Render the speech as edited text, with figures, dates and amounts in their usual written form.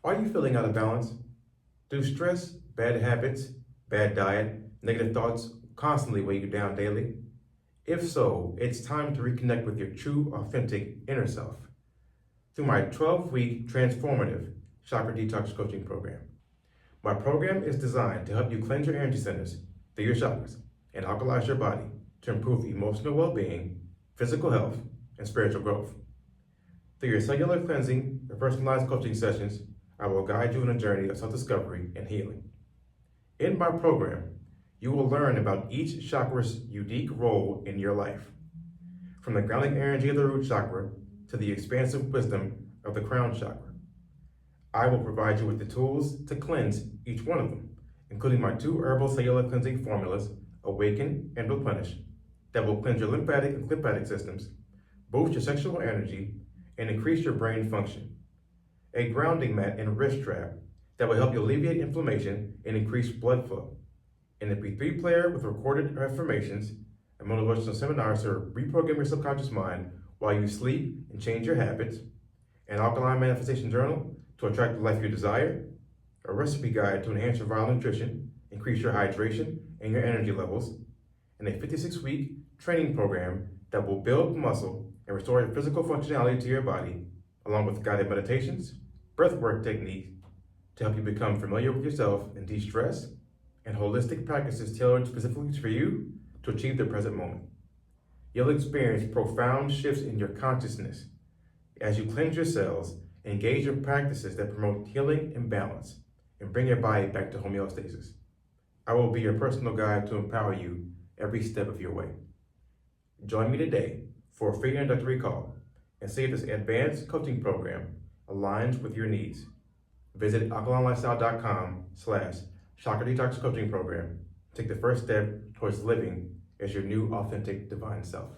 Are you feeling out of balance? Do stress, bad habits, bad diet, negative thoughts constantly weigh you down daily? If so, it's time to reconnect with your true, authentic inner self through my 12-week transformative chakra detox coaching program. My program is designed to help you cleanse your energy centers through your chakras and alkalize your body to improve emotional well-being, physical health, and spiritual growth. Through your cellular cleansing and personalized coaching sessions, I will guide you on a journey of self-discovery and healing. In my program, you will learn about each chakra's unique role in your life, from the grounding energy of the root chakra to the expansive wisdom of the crown chakra. I will provide you with the tools to cleanse each one of them, including my 2 herbal cellular cleansing formulas, Awaken and Replenish, that will cleanse your lymphatic and lymphatic systems, boost your sexual energy, and increase your brain function. A grounding mat and wrist strap that will help you alleviate inflammation and increase blood flow. An MP3 player with recorded affirmations and motivational seminars to reprogram your subconscious mind while you sleep and change your habits. An alkalign manifestation journal to attract the life you desire. A recipe guide to enhance your vital nutrition, increase your hydration and your energy levels. And a 56-week training program that will build muscle and restore your physical functionality to your body, along with guided meditations, breathwork techniques to help you become familiar with yourself and de-stress, and holistic practices tailored specifically for you to achieve the present moment. You'll experience profound shifts in your consciousness as you cleanse your cells and engage in practices that promote healing and balance and bring your body back to homeostasis. I will be your personal guide to empower you every step of your way. Join me today for a free introductory call and see if this advanced coaching program aligns with your needs. Visit alkalinelifestyle.com/chakra detox coaching program. Take the first step towards living as your new authentic divine self.